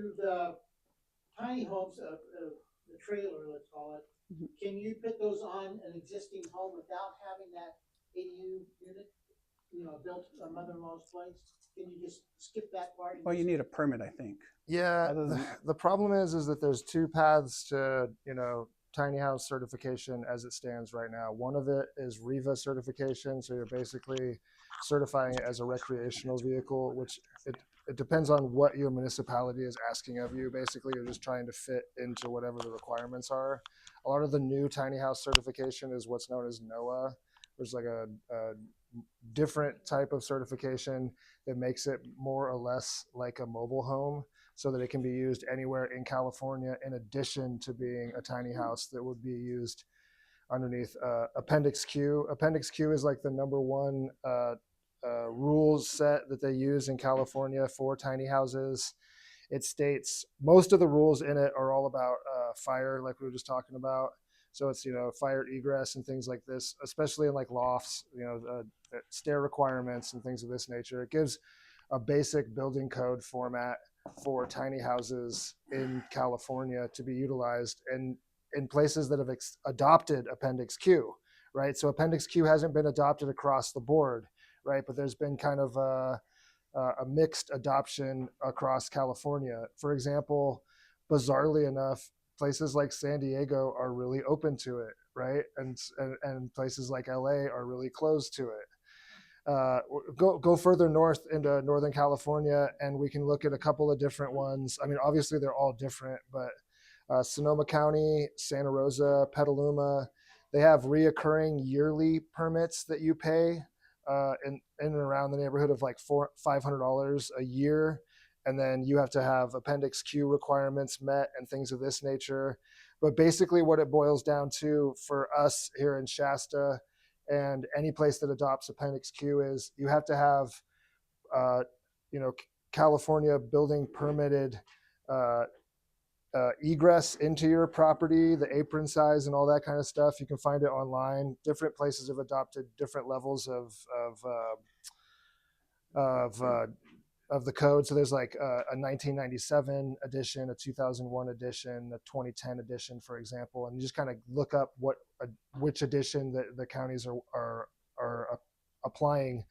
through the tiny homes, the trailer, let's call it, can you put those on an existing home without having that ADU unit, built a mother-in-law's place? Can you just skip that part? Well, you need a permit, I think. Yeah, Other than the problem is that there's two paths to, tiny house certification as it stands right now. One of it is REVA certification, so you're basically certifying it as a recreational vehicle, which it depends on what your municipality is asking of you. Basically, you're just trying to fit into whatever the requirements are. A lot of the new tiny house certification is what's known as NOAA. There's like a different type of certification that makes it more or less like a mobile home, so that it can be used anywhere in California, in addition to being a tiny house that would be used underneath Appendix Q. Appendix Q is like the number one rules set that they use in California for tiny houses. It states most of the rules in it are all about fire, like we were just talking about. So it's, fire egress and things like this, especially in like lofts, stair requirements and things of this nature. It gives a basic building code format for tiny houses in California to be utilized and in places that have adopted Appendix Q, right? So Appendix Q hasn't been adopted across the board, right? But there's been kind of a mixed adoption across California. For example, bizarrely enough, places like San Diego are really open to it, right? And places like LA are really closed to it. Go further north into Northern California, and we can look at a couple of different ones. I mean, obviously they're all different, but Sonoma County, Santa Rosa, Petaluma, they have reoccurring yearly permits that you pay in and around the neighborhood of like $500 a year. And then you have to have Appendix Q requirements met and things of this nature. But basically what it boils down to for us here in Shasta and any place that adopts Appendix Q is you have to have, California building permitted egress into your property, the apron size and all that kind of stuff. You can find it online. Different places have adopted different levels of the code. So there's like a 1997 edition, a 2001 edition, a 2010 edition, for example, and you just kind of look up which edition the counties are applying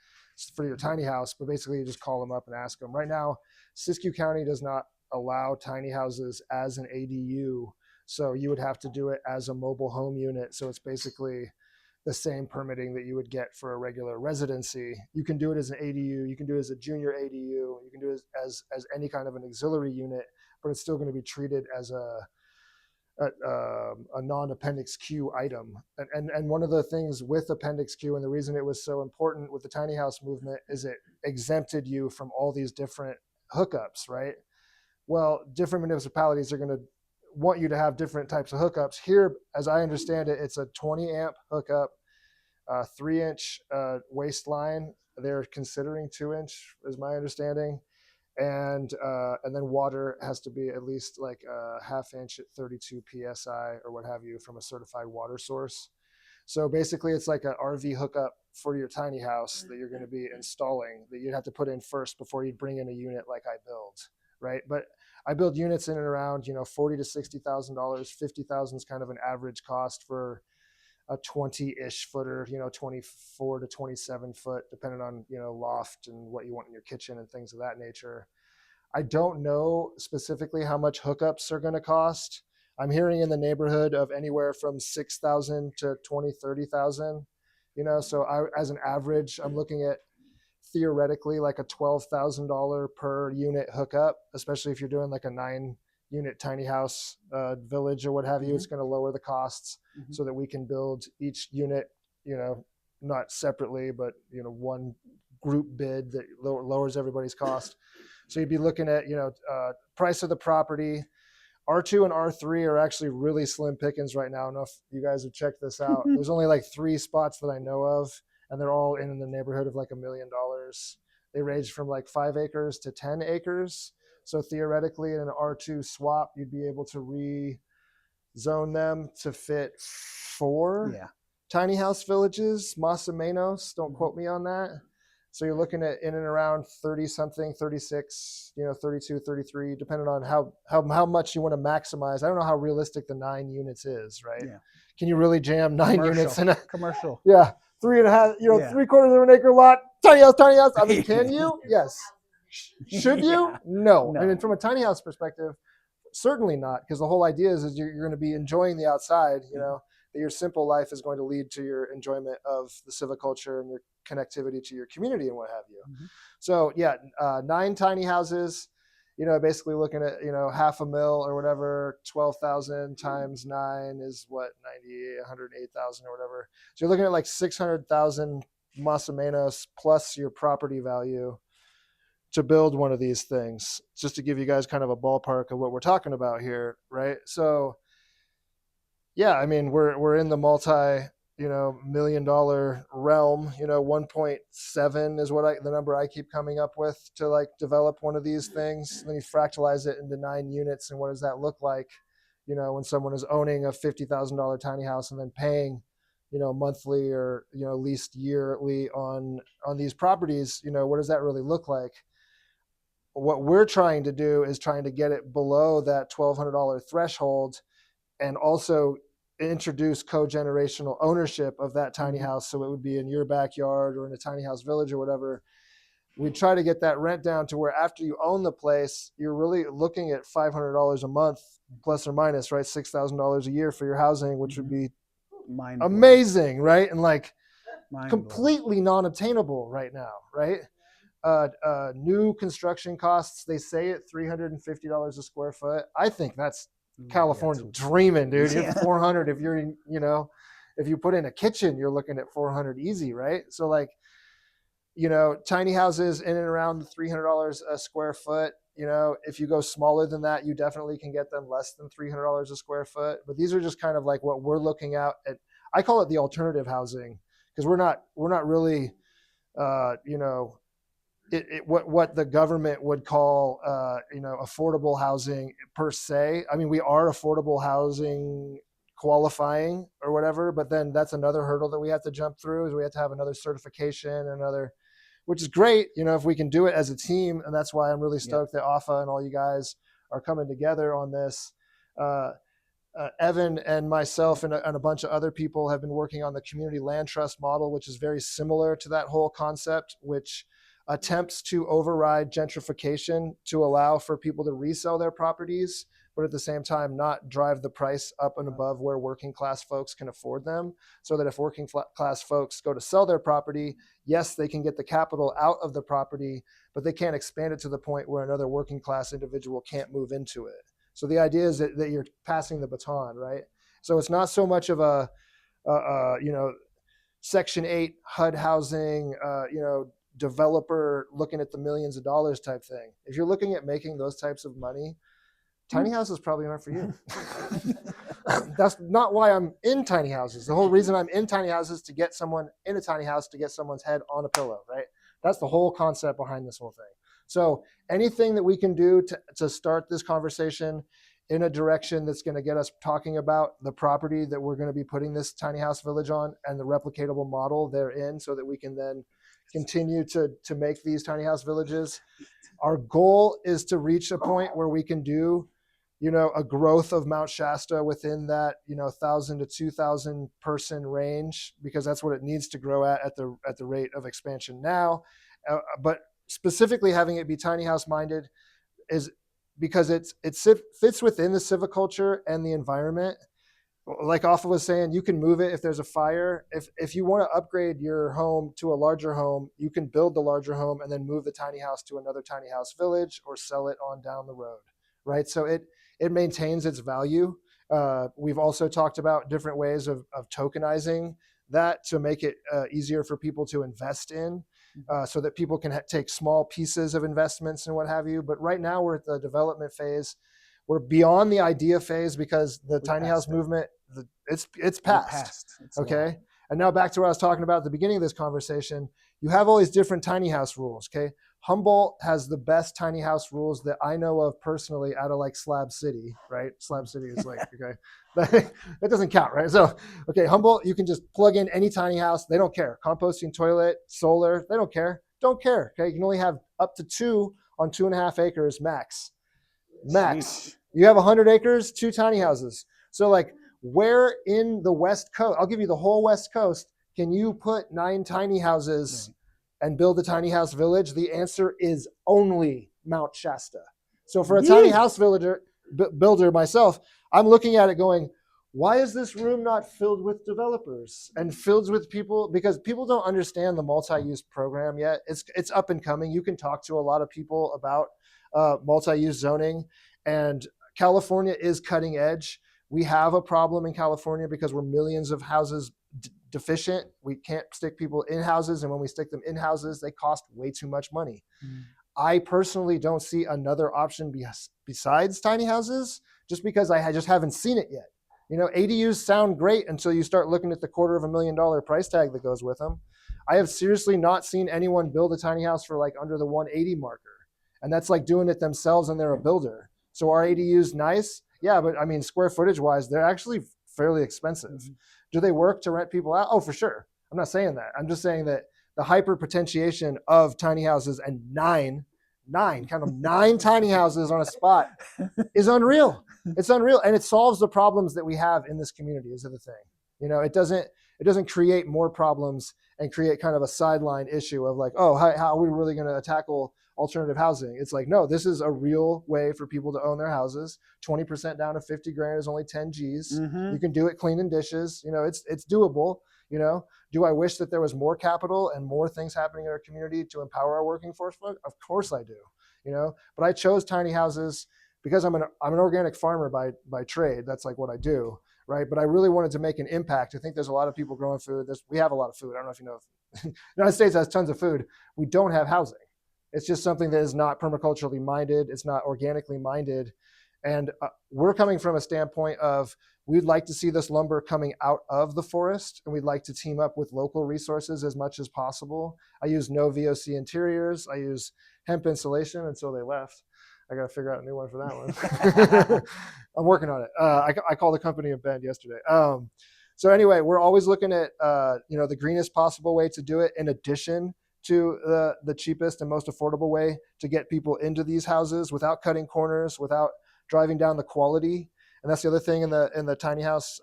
for your tiny house. But basically, you just call them up and ask them. Right now, Siskiyou County does not allow tiny houses as an ADU, so you would have to do it as a mobile home unit. So it's basically the same permitting that you would get for a regular residency. You can do it as an ADU, you can do it as a junior ADU, you can do it as any kind of an auxiliary unit, but it's still going to be treated as a non-Appendix Q item. And one of the things with Appendix Q, and the reason it was so important with the tiny house movement, is it exempted you from all these different hookups, right? Well, different municipalities are going to want you to have different types of hookups. Here, as I understand it, it's a 20 amp hookup, 3-inch waistline. They're considering 2-inch, is my understanding, and then water has to be at least like a 1/2 inch at 32 psi or what have you from a certified water source. So basically, it's like an RV hookup for your tiny house that you're going to be installing that you'd have to put in first before you'd bring in a unit like I build, right? But I build units in and around, $40,000 to $60,000. $50,000 is kind of an average cost for a 20-ish footer, 24 to 27 foot, depending on, loft and what you want in your kitchen and things of that nature. I don't know specifically how much hookups are going to cost. I'm hearing in the neighborhood of anywhere from 6,000 to 20, 30,000, so as an average, I'm looking at theoretically like a $12,000 per unit hookup, especially if you're doing like a 9-unit tiny house village or what have you. It's going to lower the costs so that we can build each unit, not separately, but one group bid that lowers everybody's cost. So you'd be looking at price of the property. R2 and R3 are actually really slim pickings right now. I don't know if you guys have checked this out. There's only like 3 spots that I know of, and they're all in the neighborhood of like $1 million. They range from like 5 acres to 10 acres. So theoretically, in an R2 swap, you'd be able to rezone them to fit 4 tiny house villages, más o menos. Don't quote me on that. So you're looking at in and around 30 something, 36, 32, 33, depending on how much you want to maximize. I don't know how realistic the 9 units is, right? Yeah. Can you really jam 9 units in a commercial? Yeah, 3.5, Yeah. 3/4 of an acre lot, tiny house, tiny house. I mean, can you? Yes. Should you? Yeah. No. No. I mean, from a tiny house perspective, certainly not, because the whole idea is you're going to be enjoying the outside, that your simple life is going to lead to your enjoyment of the civiculture and your connectivity to your community and what have you. Mhm. So yeah, 9 tiny houses, basically looking at, $500,000 or whatever, 12,000 times 9 is what, 90, 108,000 or whatever. So you're looking at like 600,000 más o menos plus your property value to build one of these things, just to give you guys kind of a ballpark of what we're talking about here, right? So yeah, I mean, we're in the $multi-million realm. 1.7 is the number I keep coming up with to like develop one of these things. Then you fractalize it into 9 units, and what does that look like? When someone is owning a $50,000 tiny house and then paying, monthly or at least yearly on these properties. What does that really look like? What we're trying to do is trying to get it below that $1,200 threshold, and also introduce co-generational ownership of that tiny house. So it would be in your backyard or in a tiny house village or whatever. We try to get that rent down to where after you own the place, you're really looking at $500 a month, plus or minus, right? $6,000 a year for your housing, which would be amazing, right? And like completely non-obtainable right now, right? New construction costs, they say at $350 a square foot. I think that's California dreaming, dude. You're 400 if you're if you put in a kitchen, you're looking at 400 easy, right? So like, tiny houses in and around the $300 a square foot. If you go smaller than that, you definitely can get them less than $300 a square foot. But these are just kind of like what we're looking at. I call it the alternative housing, because we're not really, what the government would call, affordable housing per se. I mean, we are affordable housing qualifying or whatever, but then that's another hurdle that we have to jump through, is we have to have another certification, which is great, if we can do it as a team. And that's why I'm really stoked that AFA and all you guys are coming together on this. Evan and myself and a bunch of other people have been working on the community land trust model, which is very similar to that whole concept, which attempts to override gentrification to allow for people to resell their properties, but at the same time not drive the price up and above where working class folks can afford them. So that if working class folks go to sell their property, yes, they can get the capital out of the property, but they can't expand it to the point where another working class individual can't move into it. So the idea is that you're passing the baton, right? So it's not so much of a Section 8 HUD housing, developer looking at the millions of dollars type thing. If you're looking at making those types of money, tiny houses probably aren't for you. That's not why I'm in tiny houses. The whole reason I'm in tiny houses is to get someone in a tiny house to get someone's head on a pillow, right? That's the whole concept behind this whole thing. So anything that we can do to start this conversation in a direction that's going to get us talking about the property that we're going to be putting this tiny house village on and the replicatable model therein, so that we can then continue to make these tiny house villages. Our goal is to reach a point where we can do, a growth of Mount Shasta within that, 1,000 to 2,000 person range, because that's what it needs to grow at the rate of expansion now. But specifically having it be tiny house minded is because it fits within the civiculture and the environment. Like Alpha was saying, you can move it if there's a fire. If you want to upgrade your home to a larger home, you can build the larger home and then move the tiny house to another tiny house village or sell it on down the road, right? So it maintains its value. We've also talked about different ways of tokenizing that to make it easier for people to invest in, so that people can take small pieces of investments and what have you. But right now we're at the development phase. We're beyond the idea phase because the tiny house movement, it's past. Okay. And now back to what I was talking about at the beginning of this conversation. You have all these different tiny house rules. Okay. Humboldt has the best tiny house rules that I know of personally out of like Slab City, right? Slab City is like, okay, that doesn't count, right? So, okay, Humboldt, you can just plug in any tiny house. They don't care. Composting toilet, solar, they don't care. don't care. Okay, you can only have up to 2 on 2.5 acres max. Max. You have 100 acres, 2 tiny houses. So like, where in the West Coast? I'll give you the whole West Coast. Can you put 9 tiny houses and build a tiny house village? The answer is only Mount Shasta. So for a tiny house builder myself, I'm looking at it going, why is this room not filled with developers and filled with people? Because people don't understand the multi-use program yet. It's up and coming. You can talk to a lot of people about multi-use zoning, and California is cutting edge. We have a problem in California because we're millions of houses deficient. We can't stick people in houses, and when we stick them in houses, they cost way too much money. I personally don't see another option besides tiny houses, just because I just haven't seen it yet. You know, ADUs sound great until you start looking at the $250,000 price tag that goes with them. I have seriously not seen anyone build a tiny house for like under the 180 marker. And that's like doing it themselves and they're a builder. So are ADUs nice? Yeah, but I mean, square footage wise, they're actually fairly expensive. Do they work to rent people out? Oh, for sure. I'm not saying that. I'm just saying that the hyper potentiation of tiny houses and nine tiny houses on a spot is unreal. It's unreal. And it solves the problems that we have in this community is the thing. You know, it doesn't create more problems and create kind of a sideline issue of like, oh, how are we really going to tackle alternative housing? It's like, no, this is a real way for people to own their houses. 20% down to 50 grand is only 10 G's. You can do it cleaning dishes. You know, it's doable. You know, do I wish that there was more capital and more things happening in our community to empower our working force? Of course I do. You know, but I chose tiny houses because I'm an organic farmer by trade. That's like what I do, right? But I really wanted to make an impact. I think there's a lot of people growing food. We have a lot of food. I don't know if you know. The United States has tons of food. We don't have housing. It's just something that is not permaculturally minded. It's not organically minded. And we're coming from a standpoint of we'd like to see this lumber coming out of the forest, and we'd like to team up with local resources as much as possible. I use no VOC interiors. I use hemp insulation until they left. I got to figure out a new one for that one. I'm working on it. I called the company in Bend yesterday. So anyway, we're always looking at the greenest possible way to do it, in addition to the cheapest and most affordable way to get people into these houses without cutting corners, without driving down the quality. And that's the other thing in the tiny house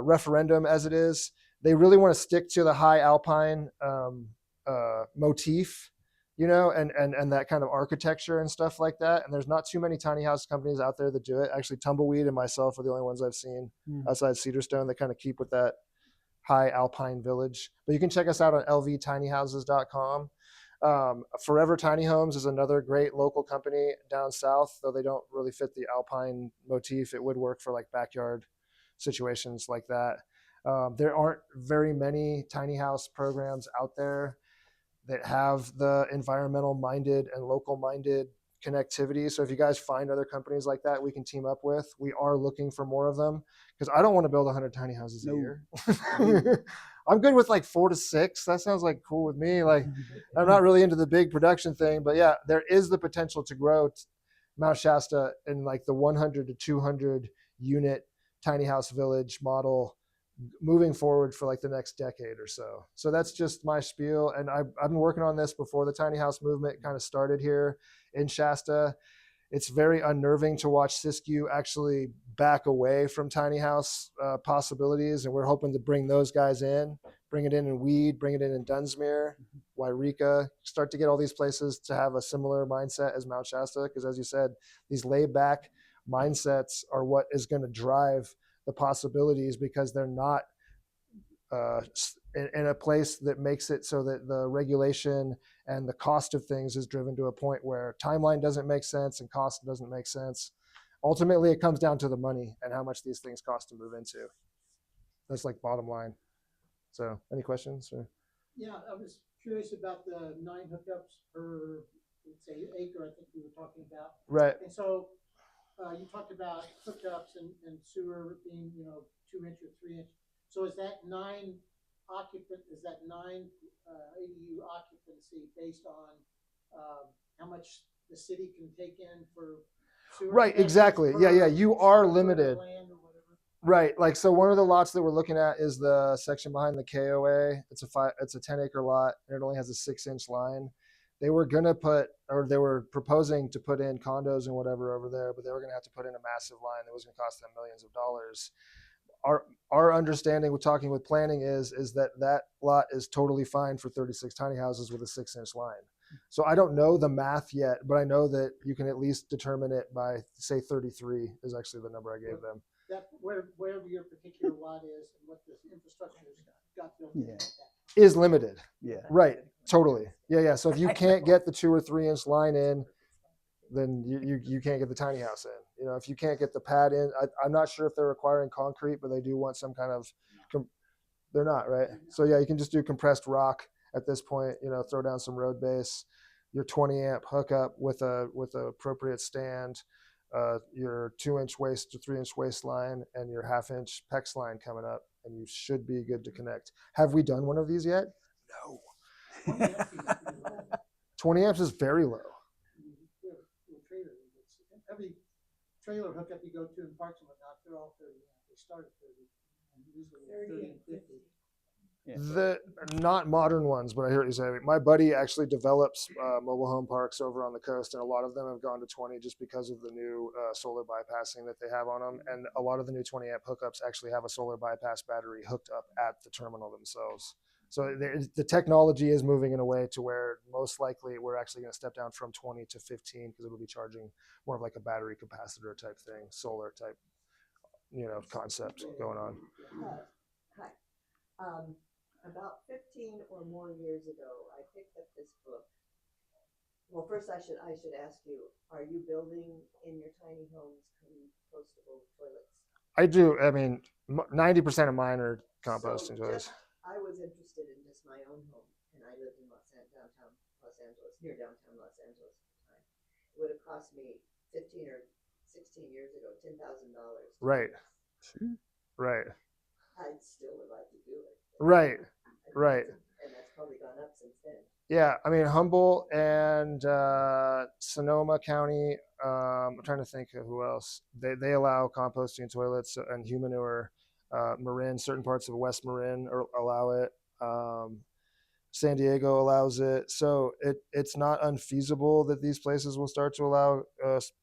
referendum as it is. They really want to stick to the high alpine motif, you know, and that kind of architecture and stuff like that. And there's not too many tiny house companies out there that do it. Actually, Tumbleweed and myself are the only ones I've seen outside Cedarstone that kind of keep with that high alpine village. But you can check us out on lvtinyhouses.com. Forever Tiny Homes is another great local company down south, though they don't really fit the alpine motif. It would work for like backyard situations like that. There aren't very many tiny house programs out there that have the environmental minded and local minded connectivity. So if you guys find other companies like that we can team up with, we are looking for more of them, because I don't want to build 100 tiny houses a year. I'm good with like 4 to 6. That sounds like cool with me. Like, I'm not really into the big production thing, but yeah, there is the potential to grow Mount Shasta in like the 100 to 200 unit tiny house village model moving forward for like the next decade or so. So that's just my spiel. And I've been working on this before the tiny house movement kind of started here in Shasta. It's very unnerving to watch Siskiyou actually back away from tiny house possibilities. And we're hoping to bring those guys in, bring it in Weed, bring it in Dunsmuir, Wairika, start to get all these places to have a similar mindset as Mount Shasta. Because as you said, these laid back mindsets are what is going to drive the possibilities, because they're not in a place that makes it so that the regulation and the cost of things is driven to a point where timeline doesn't make sense and cost doesn't make sense. Ultimately, it comes down to the money and how much these things cost to move into. That's like bottom line. So any questions? Or? Yeah, I was curious about the 9 hookups per, let's say, acre, I think we were talking about. Right. And so you talked about hookups and sewer being, 2-inch or 3-inch. So is that 9 ADU occupancy based on how much the city can take in for sewer? Right, exactly. Yeah, you are limited. Right. Like, so one of the lots that we're looking at is the section behind the KOA. It's a 10-acre lot and it only has a 6-inch line. They were gonna put, or they were proposing to put in condos and whatever over there, but they were gonna have to put in a massive line that was gonna cost them millions of dollars. Our understanding with talking with planning is that that lot is totally fine for 36 tiny houses with a 6-inch line. So I don't know the math yet, but I know that you can at least determine it by, say, 33 is actually the number I gave them. That wherever your particular lot is and what the infrastructure's got built in Yeah. like that. Is limited. Yeah. Right. Totally. Yeah. So if you can't get the 2 or 3-inch line in, then you can't get the tiny house in. You know, if you can't get the pad in, I'm not sure if they're requiring concrete, but they do want some kind of, they're not, right? So yeah, you can just do compressed rock at this point, you know, throw down some road base, your 20 amp hookup with a appropriate stand, your 2-inch waist to 3-inch waistline and your 1/2-inch PEX line coming up, and you should be good to connect. Have we done one of these yet? No. 20 amps is very low. Every trailer hookup you go to in parks and whatnot, they're all 30 amp. They start at 30, and usually 30 and 50. The not modern ones, but I hear what you're saying. My buddy actually develops mobile home parks over on the coast, and a lot of them have gone to 20 just because of the new solar bypassing that they have on them. And a lot of the new 20 amp hookups actually have a solar bypass battery hooked up at the terminal themselves. So the technology is moving in a way to where most likely we're actually going to step down from 20 to 15 because it'll be charging more of like a battery capacitor type thing, solar type, you know, concept going on. Hi. About 15 or more years ago, I picked up this book. Well, first I should ask you, are you building in your tiny homes compostable toilets? I do. I mean, 90% of mine are composting toilets. I was interested in just my own home, and I lived in downtown Los Angeles, near downtown Los Angeles at the time. It would have cost me 15 or 16 years ago, $10,000. Right. Right. I still would like to do it. Right. Right. And that's probably gone up since then. Yeah, I mean Humboldt and Sonoma County. I'm trying to think of who else. They allow composting toilets and human manure. Marin, certain parts of West Marin allow it. San Diego allows it. So it's not unfeasible that these places will start to allow,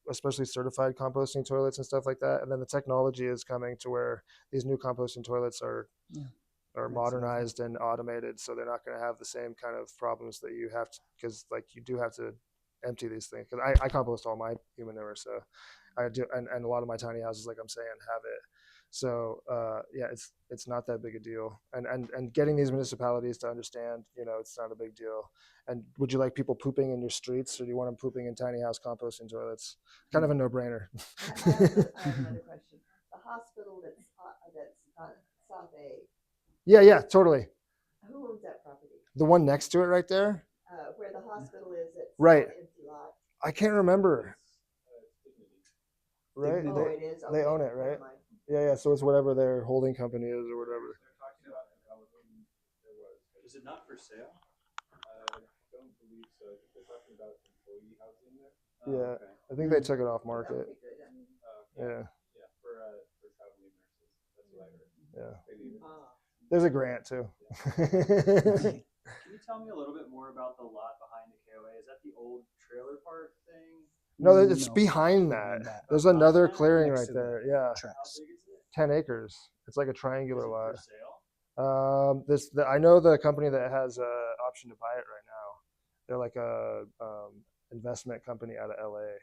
especially certified composting toilets and stuff like that. And then the technology is coming to where these new composting toilets are modernized and automated, so they're not going to have the same kind of problems that you have to, because like you do have to empty these things. Because I compost all my human manure, so I do, and a lot of my tiny houses, like I'm saying, have it. So yeah, it's not that big a deal, and getting these municipalities to understand, you know, it's not a big deal. And would you like people pooping in your streets, or do you want them pooping in tiny house composting toilets? Kind of a no-brainer. I have another question. The hospital that's South A. Yeah, totally. Who owns that property? The one next to it, right there. Where the hospital is, it's right. An empty lot. I can't remember. Right? Oh, it is. Okay. They own it, right? Yeah. So it's whatever their holding company is or whatever. Is it not for sale? I don't believe so. I think they're talking about employee housing there. Yeah, okay. I think they took it off market. Yeah. Yeah, for traveling nurses. That's what I heard. Yeah. Maybe. There's a grant too. Can you tell me a little bit more about the lot behind the KOA? Is that the old trailer park thing? No, it's behind that. There's another clearing right there. Yeah. How big is it? 10 acres. It's like a triangular lot. For sale? I know the company that has an option to buy it right now. They're like a investment company out of LA.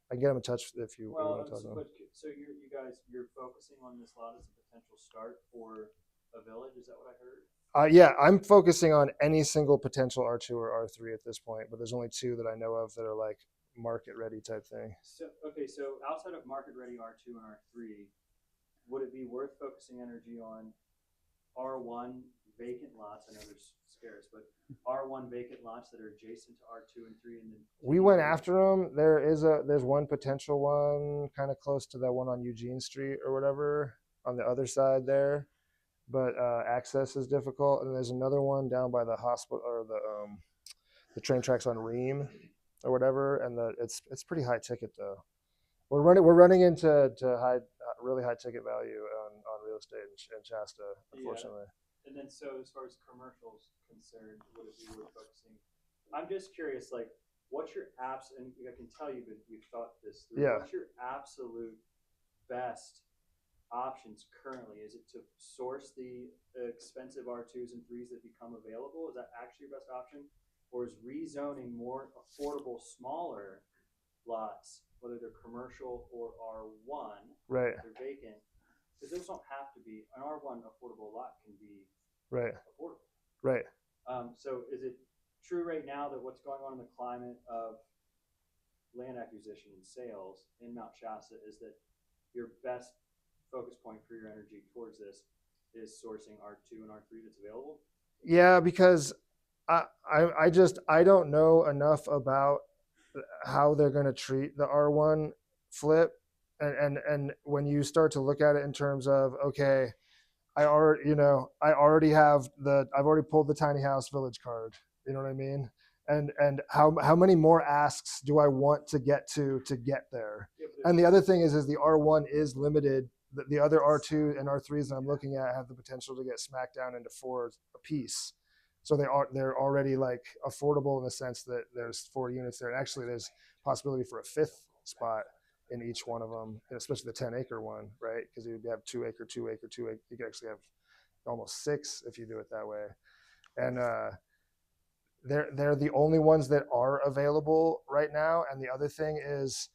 I can get them in touch if you want to talk to them. So you're focusing on this lot as a potential start for a village? Is that what I heard? Yeah, I'm focusing on any single potential R2 or R3 at this point, but there's only 2 that I know of that are like market ready type thing. So outside of market ready R2 and R3, would it be worth focusing energy on R1 vacant lots? I know there's scarce, but R1 vacant lots that are adjacent to R2 and 3, and then we went after them. There's one potential one kind of close to that one on Eugene Street or whatever on the other side there, but access is difficult. And there's another one down by the hospital or the train tracks on Ream or whatever, and it's pretty high ticket though. We're running into really high ticket value estate in Shasta, unfortunately. And then so as far as commercials concerned, would it be worth focusing? I'm just curious, like, what's your apps? And I can tell you've thought this through. Yeah. What's your absolute best options currently? Is it to source the expensive R2s and 3s that become available? Is that actually your best option? Or is rezoning more affordable, smaller lots, whether they're commercial or R1, Right. they're vacant? Because those don't have to be, an R1 affordable lot can be Right. affordable. Right. So is it true right now that what's going on in the climate of land acquisition and sales in Mount Shasta is that your best focus point for your energy towards this is sourcing R2 and R3 that's available? Yeah, because I don't know enough about how they're going to treat the R1 flip, and when you start to look at it in terms of, okay, I already have I've already pulled the tiny house village card. You know what I mean? And how many more asks do I want to get get there? Yeah, And the other thing is the R1 is limited. The other R2 and R3s that I'm looking at have the potential to get smacked down into 4 a piece. So they're already like affordable in the sense that there's 4 units there. And actually there's possibility for a 5th spot in each one of them, especially the 10-acre one, right? Because you have 2-acre, 2-acre, 2-acre. You could actually have almost 6 if you do it that way. And they're the only ones that are available right now. And the other thing is,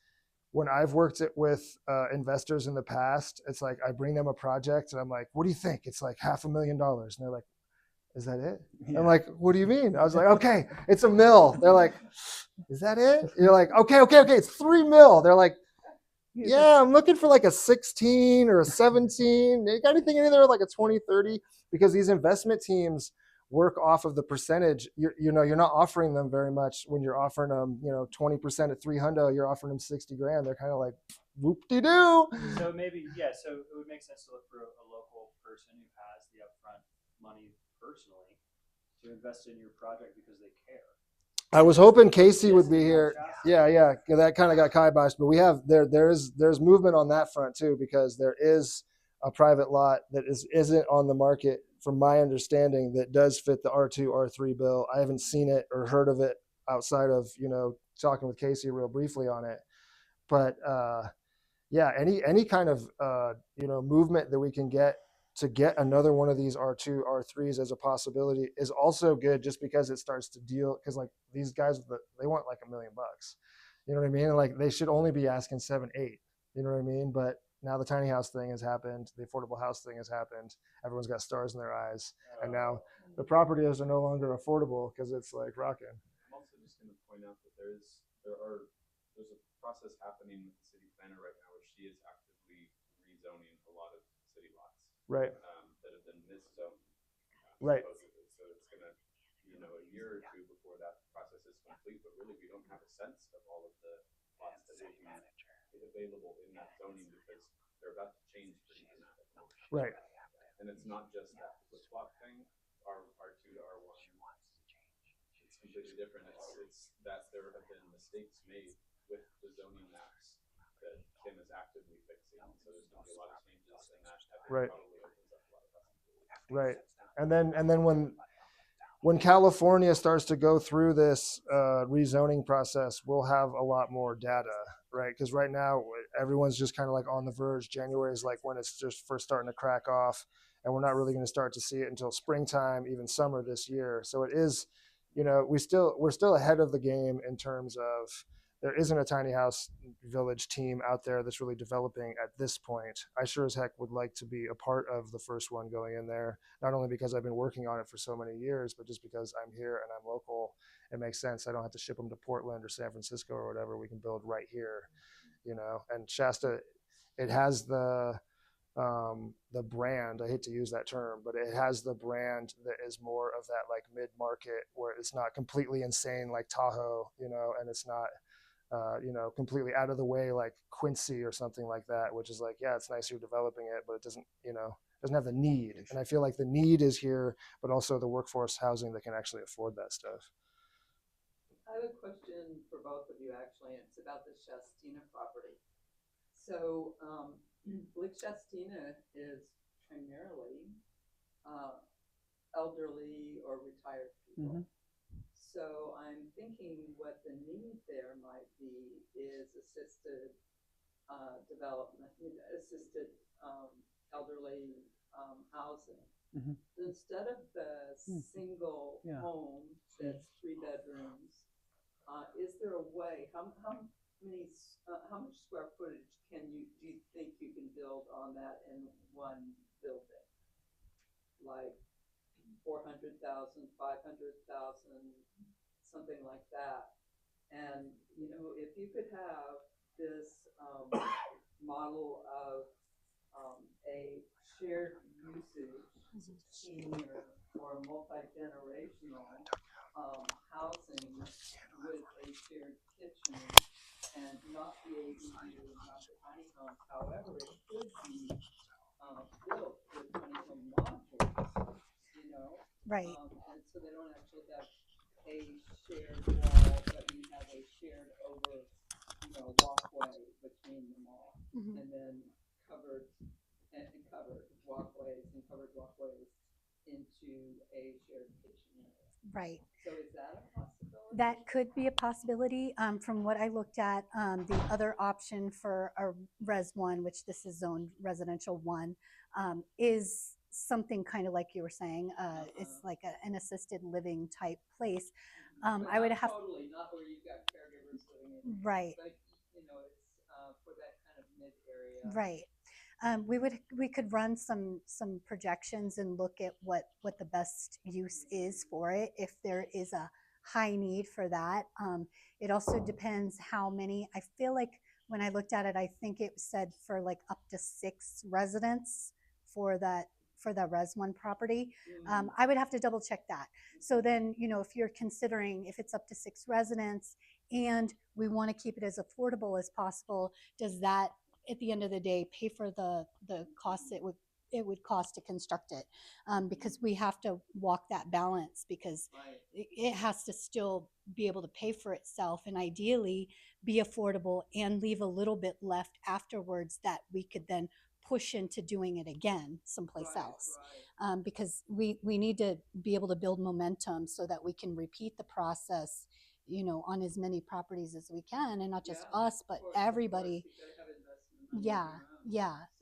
when I've worked it with investors in the past, it's like I bring them a project and I'm like, what do you think? It's like $500,000. And they're like, is that it? Yeah. I'm like, what do you mean? I was like, okay, it's $1 million. They're like, is that it? You're like, okay, it's $3 million. They're like, yeah, I'm looking for like a 16 or a 17. You got anything in there like a 20, 30? Because these investment teams work off of the percentage. You're not offering them very much when you're offering them, 20% at 300. You're offering them 60 grand. They're kind of like, whoop-de-doo. So maybe, yeah, so it would make sense to look for a local person who has the upfront money personally to invest in your project because they care. I was hoping Casey would be here. Yeah, that kind of got kiboshed, but we have there's movement on that front too, because there is a private lot that isn't on the market, from my understanding, that does fit the R2 R3 bill. I haven't seen it or heard of it outside of talking with Casey real briefly on it, but yeah, any kind of movement that we can get to get another one of these R2 R3s as a possibility is also good, just because it starts to deal, because like these guys, they want like $1 million, you know what I mean? And like they should only be asking 7, 8, you know what I mean? But now the tiny house thing has happened, the affordable house thing has happened, everyone's got stars in their eyes, and now the properties are no longer affordable because it's like rocking. I'm also just going to point out that there's a process happening with the city planner right now where she is actively rezoning a lot of city lots. Right. That have been miszoned. Right. Supposedly. So it's going to be, a year or 2 before that process is complete, but really we don't have a sense of all of the lots that will be available in that zoning because they're about to change pretty dramatically. Right. And it's not just that flip-flop thing, R2 to R1. It's completely different. It's that there have been mistakes made with the zoning maps that Tim is actively fixing. So there's going to be a lot of changes, and that right. probably opens up a lot of possibilities. Right. And then when California starts to go through this rezoning process, we'll have a lot more data, right? Because right now everyone's just kind of like on the verge. January is like when it's just first starting to crack off, and we're not really going to start to see it until springtime, even summer this year. So it is, we're still ahead of the game in terms of, there isn't a tiny house village team out there that's really developing at this point. I sure as heck would like to be a part of the first one going in there, not only because I've been working on it for so many years, but just because I'm here and I'm local. It makes sense. I don't have to ship them to Portland or San Francisco or whatever. We can build right here, and Shasta, it has the brand, I hate to use that term, but it has the brand that is more of that like mid-market, where it's not completely insane like Tahoe, and it's not completely out of the way like Quincy or something like that, which is like, yeah, it's nice you're developing it, but it doesn't have the need. And I feel like the need is here, but also the workforce housing that can actually afford that stuff. I have a question for both of you, actually, and it's about the Shastina property. So Lake Shastina is primarily elderly or retired people. So I'm thinking what the need there might be is assisted development, assisted elderly housing. Instead of the single home that's 3 bedrooms, is there a way? How much square footage do you think you can build on that in one building? Like 400,000, 500,000, something like that. And if you could have this model of a shared usage senior or multi-generational housing with a shared kitchen and not the ADU, not the tiny homes. However, it could be built with tiny home modules, Right. and so they don't actually have a shared wall, but you have a shared walkway between them all, and then covered walkways and covered walkways into a shared kitchen area. Right. So is that a possibility? That could be a possibility. From what I looked at, the other option for a Res 1, which this is zoned residential 1, is something kind of like you were saying. It's like an assisted living type place. I would have totally, not where you've got caregivers living in. Right. But it's for that kind of mid area. Right. We could run some projections and look at what the best use is for it if there is a high need for that. It also depends how many. I feel like when I looked at it, I think it said for like up to 6 residents for the Res 1 property. I would have to double check that. So then, if you're considering if it's up to 6 residents and we want to keep it as affordable as possible, does that at the end of the day pay for the costs it would cost to construct it? Because we have to walk that balance, because it has to still be able to pay for itself and ideally be affordable and leave a little bit left afterwards that we could then push into doing it again someplace else. Because we need to be able to build momentum so that we can repeat the process on as many properties as we can, and not just us but everybody. Yeah.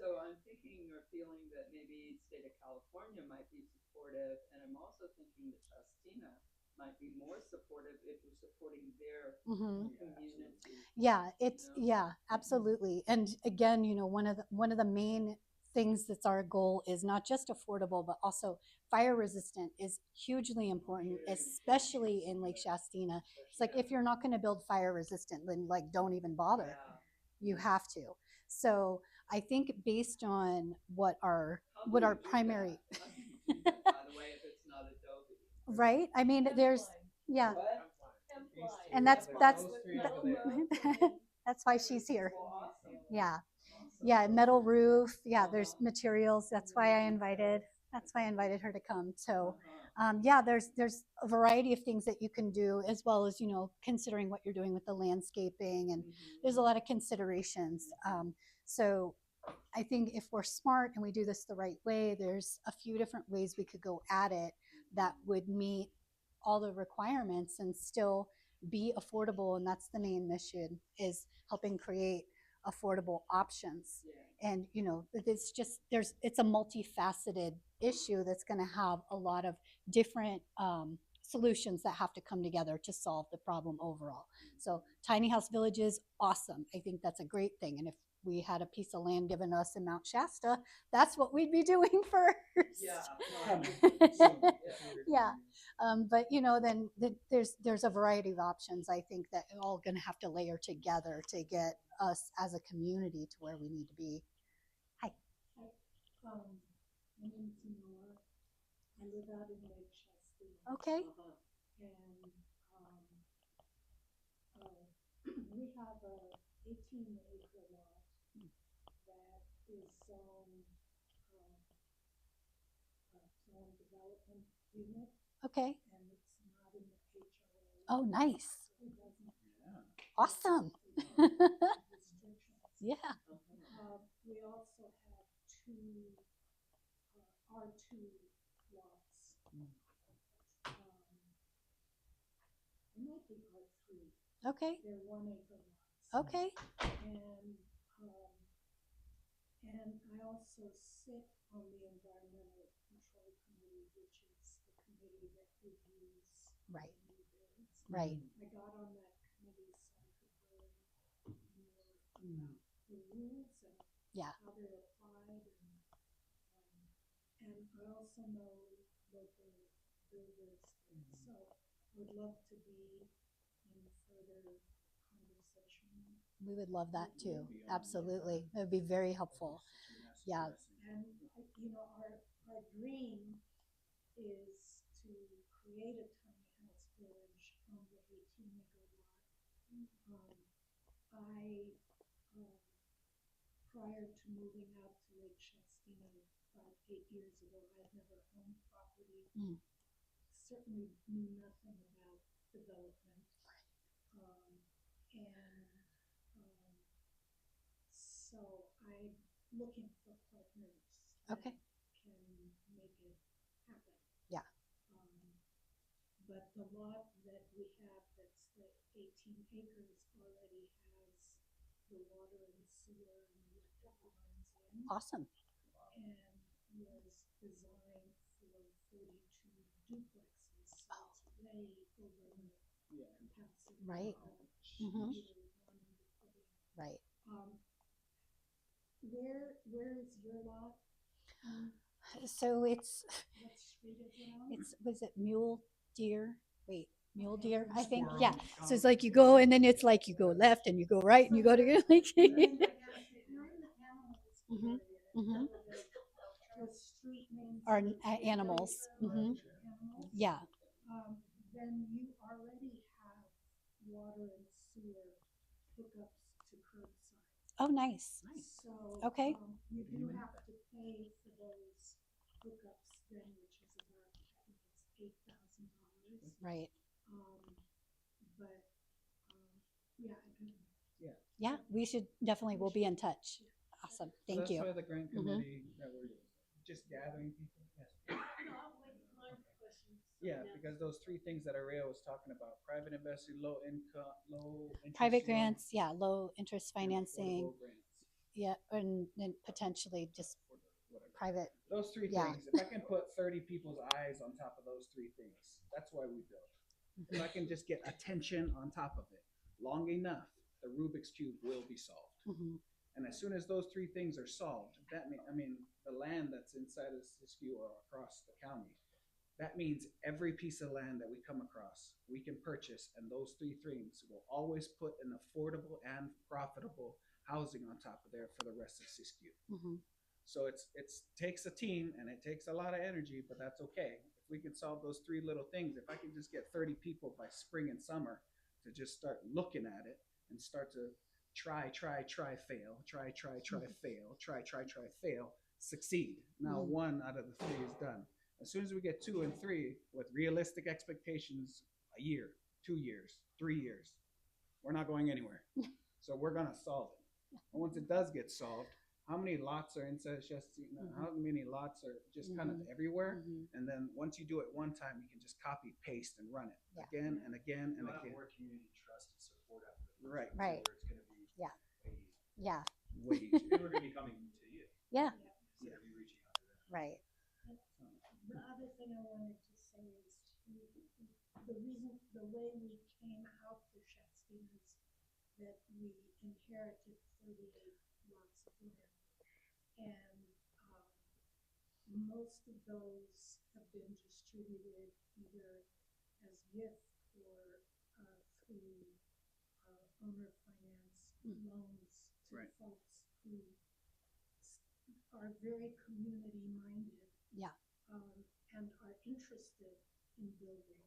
So I'm thinking or feeling that maybe state of California might be supportive, and I'm also thinking that Shastina might be more supportive if we're supporting their community. Yeah, absolutely. And again, one of the main things that's our goal is not just affordable, but also fire resistant is hugely important, especially in Lake Shastina. It's like, if you're not going to build fire resistant, then like don't even bother. You have to. So I think based on what our primary By the way, if it's not Adobe. right. I mean, there's and that's that's why she's here. Yeah, metal roof. Yeah, there's materials. That's why I invited her to come. So yeah, there's a variety of things that you can do, as well as considering what you're doing with the landscaping, and there's a lot of considerations. So I think if we're smart and we do this the right way, there's a few different ways we could go at it that would meet all the requirements and still be affordable. And that's the main mission, is helping create affordable options. And it's just it's a multifaceted issue that's going to have a lot of different solutions that have to come together to solve the problem overall. So tiny house villages, awesome. I think that's a great thing. And if we had a piece of land given us in Mount Shasta, that's what we'd be doing first. Yeah. But then there's a variety of options. I think that are all going to have to layer together to get us as a community to where we need to be. Hi. My name is Nora. I live out in Lake Shasta. Okay. And we have a 18-acre lot that is zoned development unit. Okay. And it's not in the HOA. Oh, nice. So it doesn't Awesome. restrictions. Yeah. We also have 2 R2 lots. It might be R3. Okay. They're 1 acre lots. Okay. And I also sit on the Environmental Control Committee, which is the committee that reviews Right. new builds. Right. I got on that committee so I could learn more about the rules and Yeah. how they're applied, and I also know local builders, so would love to be in further conversation. We would love that too. Absolutely. It would be very helpful. Yeah. And, you know, our dream is to create a tiny house village on the 18-acre lot. Prior to moving out to Lake Shastina about 8 years ago, I'd never owned property. Certainly knew nothing about development. So I'm looking for partners that Okay. can make it happen. Yeah. But the lot that we have, that's the 18 acres, already has the water and sewer and electric lines in. Awesome. And was designed for 42 duplexes, so it's way over the capacity. Right. that Mhm. we were wanting to put in. Right. Where is your lot? So it's What street is it on? was it Mule Deer? Wait, Mule Deer, I think. Squirrel. Yeah. So it's like you go and then it's like you go left and you go right and you go to like. You're in the animals Mhm, area. mhm. The street names. Are are animals. animals. Yeah. Then you already have water and sewer hookups to curbside. Oh, nice. So. Okay. You do have to pay for those hookups then, which is about, I think it's $8,000. Right. But, yeah, I can. Yeah. We should definitely. We'll be in touch. Awesome. Thank That's you. why the grant Mhm. committee that we're just gathering people. Yes. Yeah, because those three things that Aria was talking about: private investing, low income, low interest Private loan, grants. Yeah. Low interest and financing. affordable grants. Yeah. And then potentially just Whatever. private. Those three Yeah. things. If I can put 30 people's eyes on top of those three things, that's why we build. If I can just get attention on top of it long enough, the Rubik's Cube will be solved. Mhm. And as soon as those three things are solved, that means the land that's inside of Siskiyou or across the county, that means every piece of land that we come across, we can purchase, and those three things will always put an affordable and profitable housing on top of there for the rest of Siskiyou. Mhm. So it takes a team and it takes a lot of energy, but that's okay. If we can solve those three little things, if I can just get 30 people by spring and summer to just start looking at it and start to try, fail, fail, succeed. Now one out of the three is done. As soon as we get 2 and 3 with realistic expectations, a year, 2 years, 3 years, we're not going anywhere. So we're gonna solve it. And once it does get solved, how many lots are inside Shastina? How many lots are just kind of everywhere? And then once you do it one time, you can just copy, paste, and run it again and again and You'll have again. more community trust and support after the first Right. one, Right. Where it's gonna be Yeah. way easier. Yeah. Way easier. People are gonna be coming to you Yeah. instead of you reaching out to them. Right. The other thing I wanted to say is the way we came out to Shastina is that we inherited 38 lots of land. And most of those have been distributed either as gift or through owner finance loans to Right. folks who are very community minded. Yeah. And are interested in building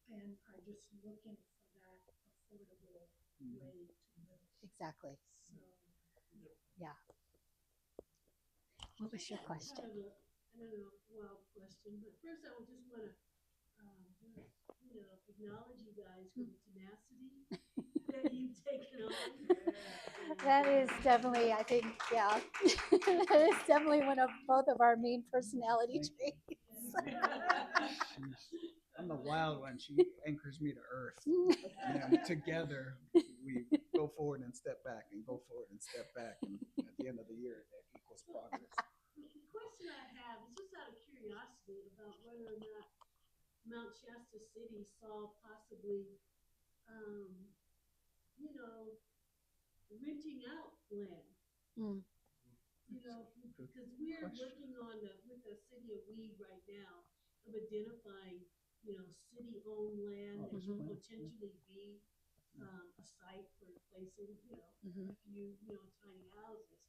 and are just looking for that affordable way to live. Exactly. So. Yeah. What was your question? Kind of a wild question, but first I would just want to, acknowledge you guys for the tenacity that you've taken on. That is definitely, I think, yeah, that is definitely one of both of our main personality traits. I'm the wild one. She anchors me to earth. And then together we go forward and step back and go forward and step back. And at the end of the year, that equals progress. The question I have is just out of curiosity about whether or not Mount Shasta City saw possibly, you know, renting out land. Mm. You know, because we're working on with the city of Weed right now of identifying, you know, city-owned land that could potentially be a site for placing, you know, a few, you know, tiny houses,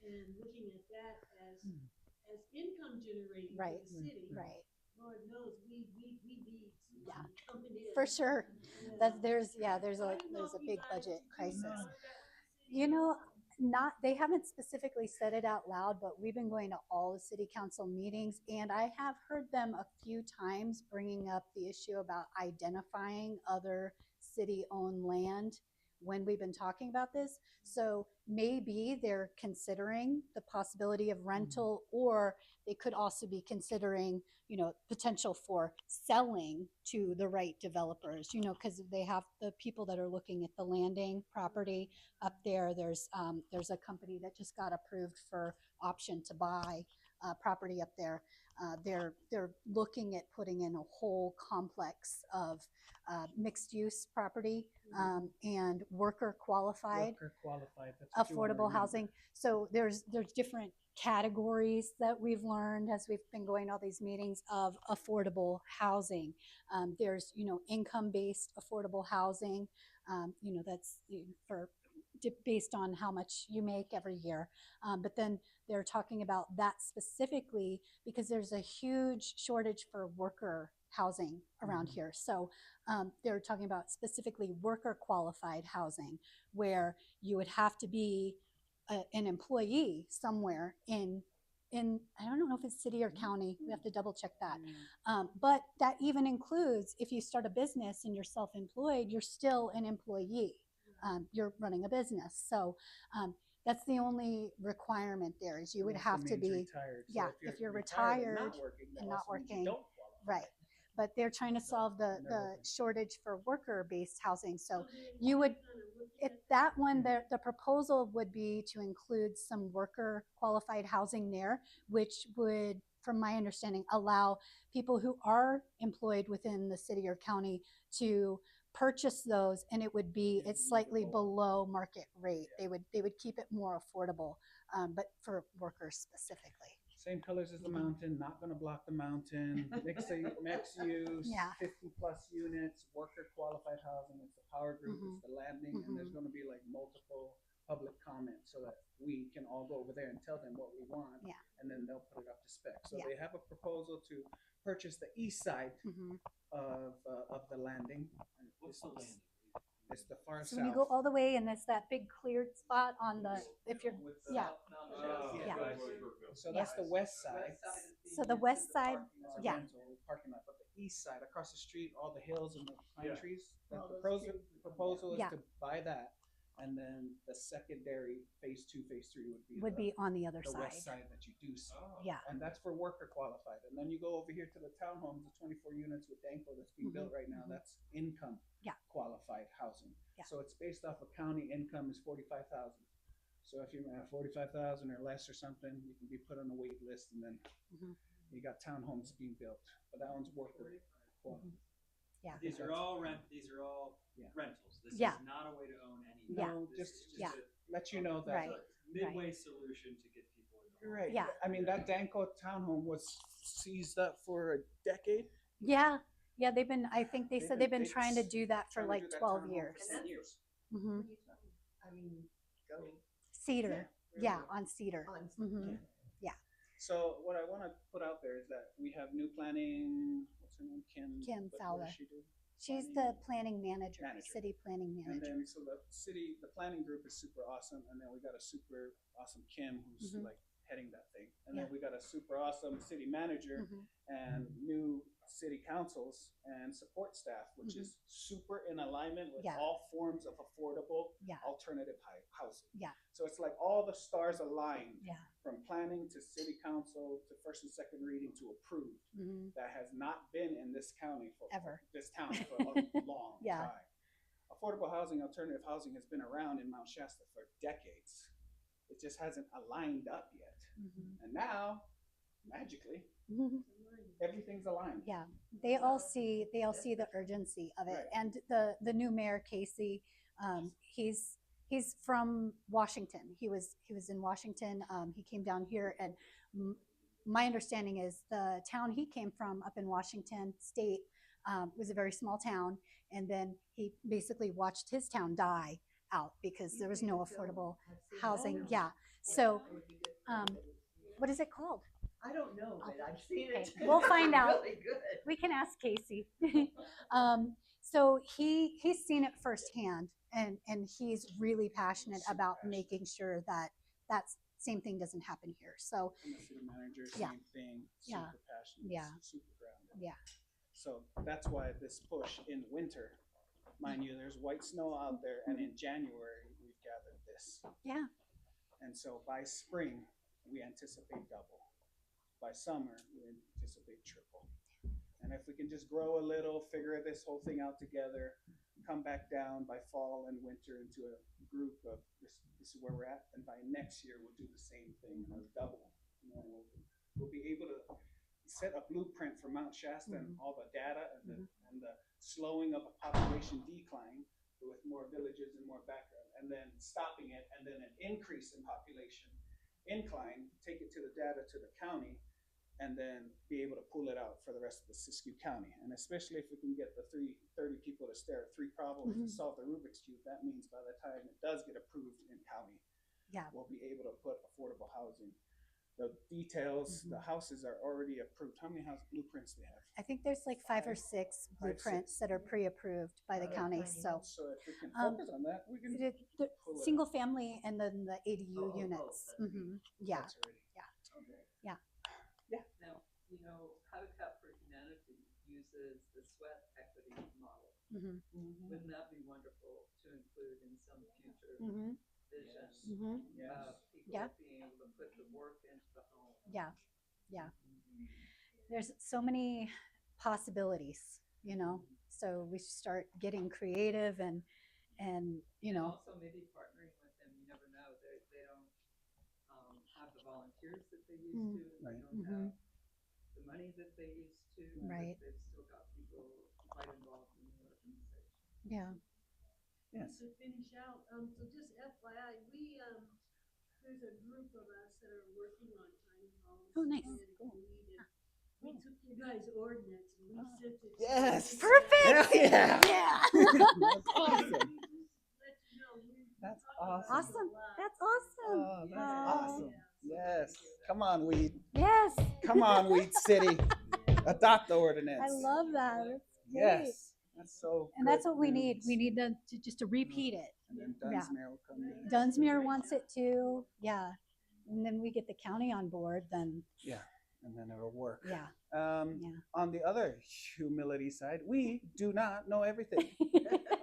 and looking at that as income generating for the city. Right. Lord knows we need some money coming in. For sure. Yeah. That there's I don't know a if you big guys budget do crisis. more of that with the city You know, or- not they haven't specifically said it out loud, but we've been going to all the city council meetings, and I have heard them a few times bringing up the issue about identifying other city-owned land when we've been talking about this. So maybe they're considering the possibility of rental, or they could also be considering, you know, potential for selling to the right developers, you know, because they have the people that are looking at the landing property up there. There's a company that just got approved for option to buy property up there. They're looking at putting in a whole complex of mixed use property and worker qualified That's what you wanna affordable remember. housing. So there's different categories that we've learned as we've been going to all these meetings of affordable housing. There's, you know, income-based affordable housing. You know, that's for based on how much you make every year. But then they're talking about that specifically because there's a huge shortage for worker housing around here. So they're talking about specifically worker qualified housing, where you would have to be an employee somewhere in I don't know if it's city or county. We have to double check that. But that even includes if you start a business and you're self-employed, you're still an employee. You're running a business. So that's the only requirement there is you would have to be retired. So yeah, if you're retired and not working, don't qualify. right. But they're trying to solve the shortage for worker-based housing. So you would, if that one, the proposal would be to include some worker qualified housing there, which would, from my understanding, allow people who are employed within the city or county to purchase those, and it would be it's slightly below market rate. They would keep it more affordable, but for workers specifically. Same colors as the mountain, not going to block the mountain. Mixed use, Yeah. 50 plus units, worker qualified housing. It's the power group, it's the landing, and there's going to be like multiple public comments so that we can all go over there and tell them what we want, and then they'll put it up to spec. So they have a proposal to purchase the east side of the landing. What's the landing? It's the far So south. when you go all the way and it's that big cleared spot on the if you're yeah. So that's the west side. So the west side, yeah. Parking lot, but the east side, across the street, all the hills and the pine trees. The proposal is to buy that, and then the secondary phase 2, phase 3 would be on the other the side. west side that you do see. Yeah. And that's for worker qualified. And then you go over here to the townhomes, the 24 units with Danko that's being built right now. That's income qualified housing. Yeah. So it's based off of county income is 45,000. So if you have 45,000 or less or something, you can be put on a wait list, and then you got townhomes being built. But that one's worker qualified. Yeah. These are all rentals. This is not a way to own anything. No, This just is just to let you know that. Right. Midway solution to get people in the home. Right. Yeah. I mean, that Danko townhome was seized up for a decade. Yeah. Yeah, they've been I think they said they've been trying to do that for trying to like do that 12 townhome years. for 10 years. I mean, go Cedar. Yeah, on Cedar. on. So what I want to put out there is that we have new planning. What's her name? Kim What Fowler. does she do? She's the planning manager, Manager. city planning And manager. then so the planning group is super awesome, and then we got a super awesome Kim who's like heading that thing. And then we got a super awesome city manager and new city councils and support staff, which is super in alignment with all forms of affordable alternative housing. So it's like all the stars aligned from planning to city council to first and second reading to approved. That has not been in this county for this town for a long time. Affordable housing, alternative housing has been around in Mount Shasta for decades. It just hasn't aligned up yet. And now, magically, everything's aligned. Yeah, they all see the urgency of it. And the new mayor, Casey, he's from Washington. He was in Washington. He came down here, and my understanding is the town he came from up in Washington State was a very small town, and then he basically watched his town die out because there was no affordable housing. Yeah. So, what is it called? I don't know, but I've seen it. We'll find out. Really good. We can ask Casey. So he's seen it firsthand, and he's really passionate about making sure that same thing doesn't happen here. So And the city manager, same thing, super passionate, super grounded. So that's why this push in winter, mind you, there's white snow out there, and in January we've gathered this. And so by spring we anticipate double. By summer we anticipate triple. And if we can just grow a little, figure this whole thing out together, come back down by fall and winter into a group of this is where we're at, and by next year we'll do the same thing or double. You know, we'll be able to set a blueprint for Mount Shasta and all the data and the slowing of a population decline with more villages and more background, and then stopping it, and then an increase in population incline, take it to the data to the county, and then be able to pull it out for the rest of the Siskiyou County. And especially if we can get the 30 people to stare at 3 problems to solve the Rubik's Cube, that means by the time it does get approved in county, we'll be able to put affordable housing. The details, the houses are already approved. How many house blueprints do they have? I think there's like 5 or 6 blueprints that are pre-approved by the county. So if we can focus on that, we can the pull it single out. family and then the ADU units. Yeah. That's already- Now, you know, Habitat for Humanity uses the sweat equity model. Wouldn't that be wonderful to include in some future vision? People being able to put the work into the home. There's so many possibilities, you know. So we should start getting creative and you know. Also maybe partnering with them. You never know. They don't have the volunteers that they used to. They don't have the money that they used to. But they've still got people quite involved in the organization. To finish out, so just FYI, there's a group of us that are working on tiny homes. Oh, nice. Cool. We took your guys' ordinance and we sent it. Yes. Perfect. Yeah. That's awesome. That's awesome. Awesome. That's awesome. Oh, that's awesome. Yes. Come on, Weed. Yes. Come on, Weed City. Adopt the ordinance. I love that. That's great. Yes. That's so And that's what we need. We need them to just to repeat it. And then Dunsmuir will come in. Dunsmuir wants it too. Yeah. And then we get the county on board, then And then it'll work. yeah. On the other humility side, we do not know everything.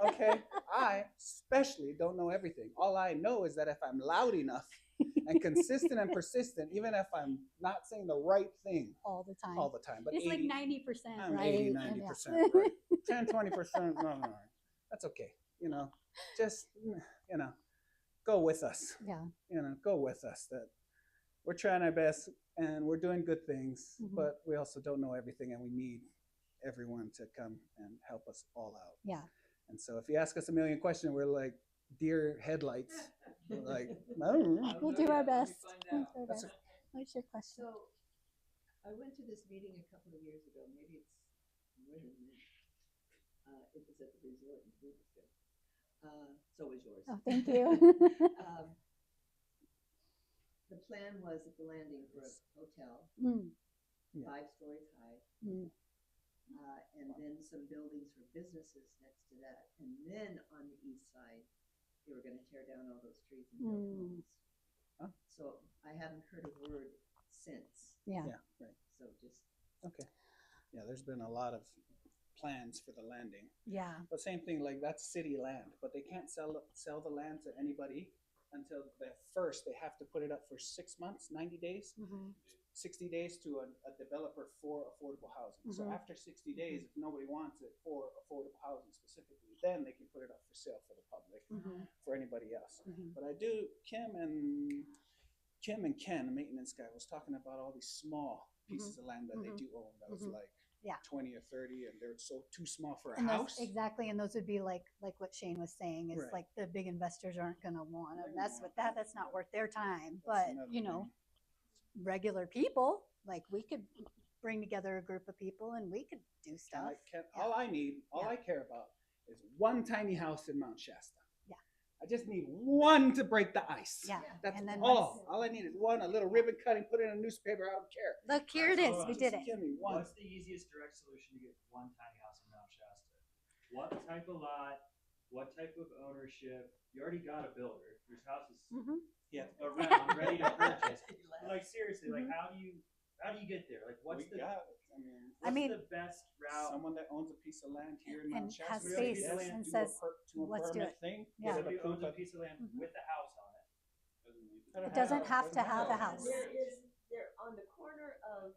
Okay? I especially don't know everything. All I know is that if I'm loud enough and consistent and persistent, even if I'm not saying the right thing all the time. But it's 80, like 90%, I'm right? 80, 90%, right? 10, 20%, no. That's okay. You know, just, you know, go with us. Yeah. You know, go with us. That we're trying our best and we're doing good things, but we also don't know everything, and we need everyone to come and help us all out. Yeah. And so if you ask us a million questions, we're like deer headlights. We're like, I don't know. We'll do our best. That's What's your question? So, I went to this meeting a couple of years ago, maybe it's more than that. It was at the resort in Louisville. So was yours. Oh, thank you. The plan was at the landing for a hotel, 5 stories high, and then some buildings for businesses next to that. And then on the east side, they were going to tear down all those trees and build homes. So I had haven't heard a word since. Yeah. Yeah, right. So just, Okay. Yeah, there's been a lot of plans for the landing. Yeah. But same thing, like that's city land, but they can't sell the land to anybody until they have to put it up for 6 months, 90 days, 60 days to a developer for affordable housing. So after 60 days, if nobody wants it for affordable housing specifically, then they can put it up for sale for the public, for anybody else. But I do, Kim and Ken, the maintenance guy, was talking about all these small pieces of land that they do own. That was like 20 or 30, and they're so too small for a house. Exactly, and those would be like what Shane was saying is Right. like the big investors aren't going to want to mess with that. That's not worth their time. That's But another you know, thing. regular people, like we could bring together a group of people and we could do stuff. All I care about is one tiny house in Mount Shasta. Yeah. I just need one to break the ice. Yeah. That's And then all. All I need is one, a little ribbon cutting, put it in a newspaper. I don't care. Look, here it is. We did it. Give me one. What's the easiest direct solution to get one tiny house in Mount Shasta? What type of lot? What type of ownership? You already got a builder. There's houses around ready to purchase. Like seriously, like how do you get there? Like what's the best route? Someone that owns a piece of land here in And Mount has Shasta space yes, and do says, a let's do permit it. thing. Yeah. Get it Somebody owns approved a by- piece of land with a house on it. It doesn't have to have a house. they're on the corner of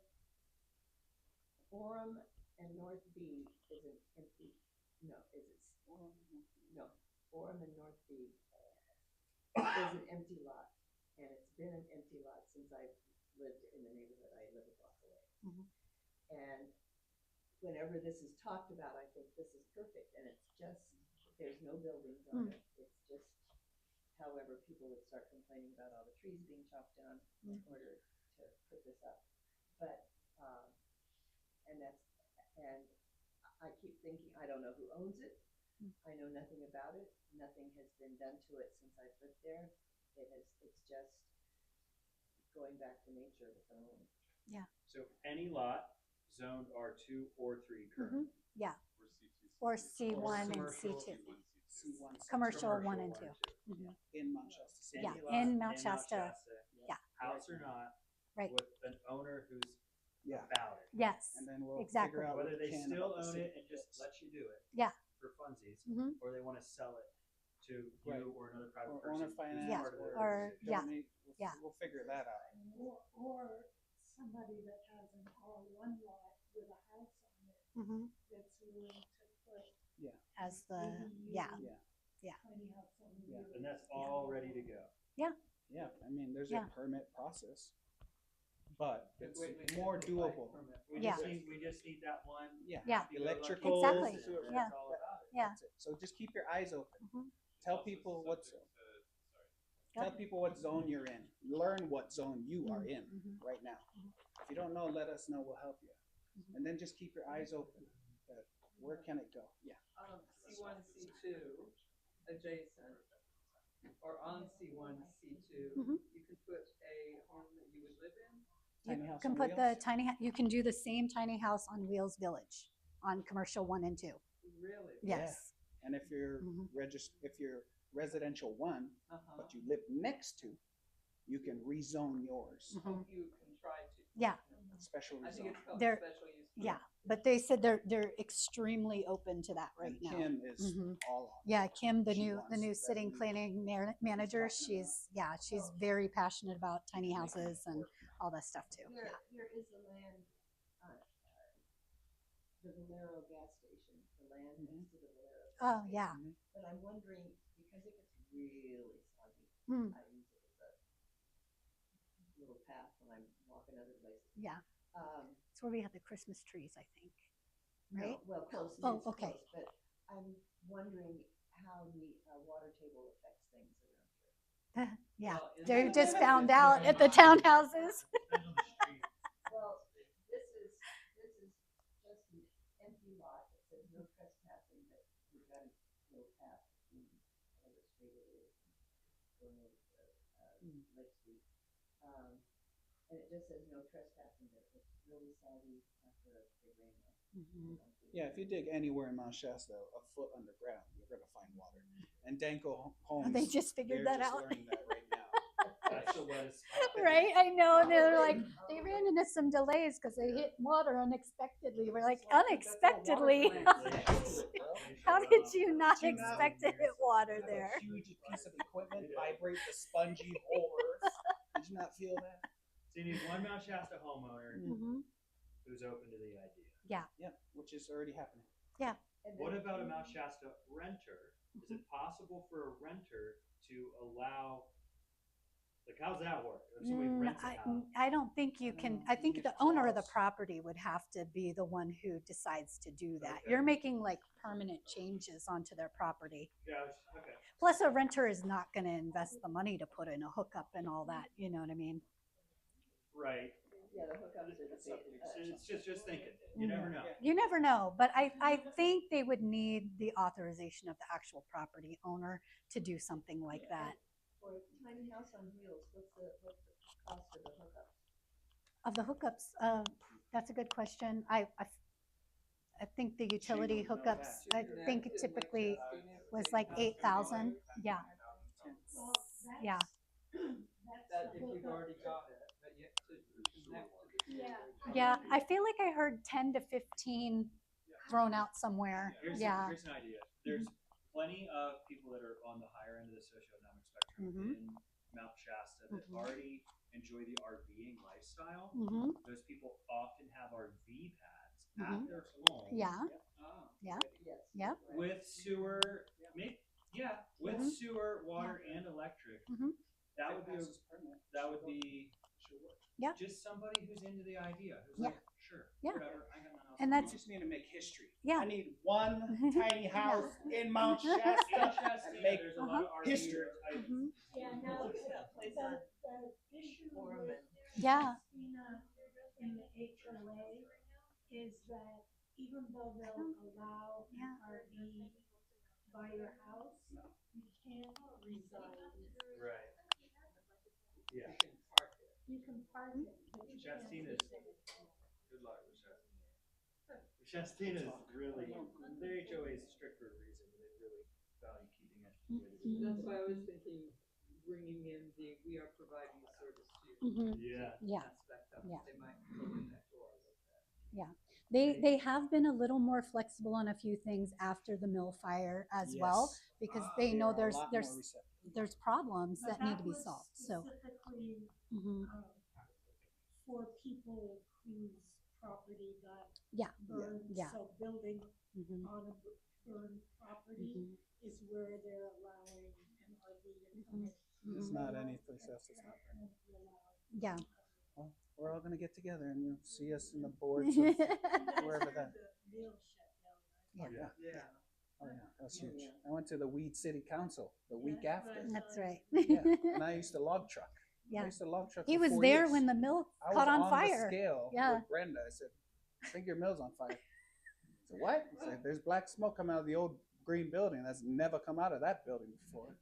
Orem and North B is an empty, Orem and North B is an empty lot. And it's been an empty lot since I've lived in the neighborhood. I live a block away. And whenever this is talked about, I think this is perfect. And it's just, there's no buildings on it. It's just, however, people would start complaining about all the trees being chopped down in order to put this up. But, and I keep thinking, I don't know who owns it. I know nothing about it. Nothing has been done to it since I've lived there. It's just going back to nature of its own. Yeah. So any lot zoned R2 or 3 currently. Yeah. Or Or C1 and commercial C2. C1, Commercial 1 and 2. in Mount Shasta. Yeah, Any lot in Mount Shasta. Yeah. House or not. Right. With an owner who's about it. Yes. And then we'll Exactly. figure out Whether what they we can still about the own city. it and just let you do it. Yeah. For funsies, Mhm. or they want to sell it to Right. you or another private Or person. owner who's finance, Yeah, part of their or- decision. yeah. donate. Yeah. We'll figure that out. Or somebody that has an R1 lot with a house on it that's willing to put As the, ADU yeah. tiny house on the Yeah. roof. And that's all ready to go. Yeah, I mean, there's Yeah. a permit process, but it's Wait, more wait, doable. We Yeah. just need that one. Yeah. Yeah. Electrical. Exactly. That's Yeah. all about it. Yeah. That's it. So just keep your eyes open. Mhm. Tell people what Go tell people what zone you're in. Learn what zone you are in right now. If you don't know, let us know. We'll help you. And then just keep your eyes open. Where can it go? Yeah. C1, C2 adjacent, or on C1, C2, you could put a home that you would live in. Tiny You house can on put the wheels? you can do the same tiny house on Wheels Village on commercial 1 and 2. Really? Yes. And if you're if you're residential 1, but you live next to, you can rezone yours. You can try to. Yeah. Special I think rezone. it's called They're- special use. Yeah. But they said they're extremely open to that right And now. Kim is all on it. Yeah, Kim, the She new wants sitting that planning manager, she's very passionate about tiny houses and all that stuff too. There, Yeah. there is a land, the Valero gas station, the land next to the Valero. gas Oh, station. yeah. But I'm wondering, because it gets really soggy, Hmm. I use it as a little path when I'm walking other places. Yeah. Um, It's where we have the Christmas trees, I think. Right? No, well, close, Oh, it's okay. close, but I'm wondering how the water table affects things around here. Yeah. Well, in They the- just found out at the townhouses. Depends on the street. Well, this is just an empty lot, it says no trespassing, but we've got a little path between whatever street it is, going over to, Lake Street. And it just says no trespassing, but it's really soggy after a big rain. Yeah, if you dig anywhere in Mount Shasta, a foot underground, you're gonna find water. And Danko Homes, They just figured they're that just out. learning that right now. That's the wettest spot. Right? I know. And they're like, they ran into some delays because they hit water unexpectedly. We're like, unexpectedly? How did you not Did you not- expect to hit water Have there? a huge piece of equipment vibrate the spongy whole earth. Did you not feel that? So you need one Mount Shasta homeowner Mm-hmm. who's open to the idea. Yep, which is already happening. And What then- about a Mount Shasta renter? Is it possible for a renter to allow, like, how's that work? If somebody rents a house. I don't think you can. I think the owner of the property would have to be the one who decides to do that. Okay. You're making like permanent changes onto their property. Yeah, okay. Plus, a renter is not going to invest the money to put in a hookup and all that. You know what I mean? Right. Yeah, the hookups are the big. It's just thinking. You never know. You never know, but I think they would need the authorization of the actual property owner to do something like that. For a tiny house on wheels, what's the cost of the hookups? Of the hookups, that's a good question. I think the utility would know hookups, that. I think it typically was like 8,000. Yeah, Well, that's, yeah, That that's if the you've hookup. already got it, but yet to connect to the. Yeah. yeah. I feel like I heard 10 to 15 thrown out somewhere. Here's Yeah. here's an idea. There's plenty of people that are on the higher end of the socioeconomic spectrum Mhm. in Mount Shasta that Mhm. already enjoy the RVing lifestyle. Mm-hmm. Those people often have RV pads Mhm. at their home. Yeah, Oh. yeah, Yes. yeah. With sewer, with Mhm. sewer, water, and electric. Mhm. That would be that would be Yeah. just somebody who's into the idea. Who's Yeah. like, sure, Yeah. whatever. I got my house. And We that's just need to make history. Yeah. I need one tiny house in Mount Shasta. Shasta, and make there's a lot of RV history. Mhm. Yeah, now, Looks at a place on the issue Forum with and- Yeah. Christina and the HOA is that even though they'll allow an Yeah. RV by your house, you can't reside. Right. Yeah. You can park it, but you can't. Shastina's, reside. good luck with Shastina. Shastina's really, their HOA is strict for a reason, but they really value keeping it the way it is. That's why I was thinking, bringing in the, we are providing a service to you. Mhm. Yeah. Yeah. Aspect of Yeah. it, they might look at that door like that. Yeah. They have been a little more flexible on a few things after the mill fire as well, Yes. because they know They're a lot more receptive. there's problems But that need to be was solved. So specifically, mhm. for people whose property got Yeah. burned. Yeah. So building Mhm. on a burned property Mhm. is where they're allowing an RV to come in. It's Mhm. not any place else. It's not. Won't be allowed. Yeah. Well, we're all gonna get together and you'll see us in the boards of wherever that. The mill shut down, right? Yeah. Yeah. Oh yeah, that's huge. I went to the Weed City Council the week That's after. right. That's right. Yeah, and I used to log truck. I Yeah. used to log truck. He for was 4 there years. when the mill I caught was on the fire. scale Yeah. with Brenda. I said, "I think your mill's on fire." I said, "What?" I said, "There's black smoke coming out of the old green building. That's never come out of that building before."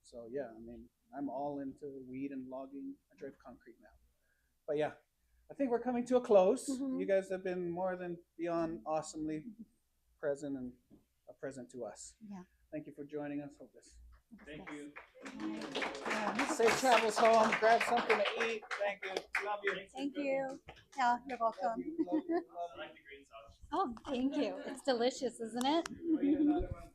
So yeah, I mean, I'm all into weed and logging. I drive concrete now. But yeah, I think we're coming to a close. Mhm. You guys have been more than beyond awesomely present and a present to us. Yeah. Thank you for joining us. Hope this. Thank you. Safe travels home. Grab something to eat. Thank you. Love you. Thank you. Yeah, you're welcome. Love you. Love you. Love I like the green sauce. Oh, thank you. It's delicious, isn't it? you. Eat another one.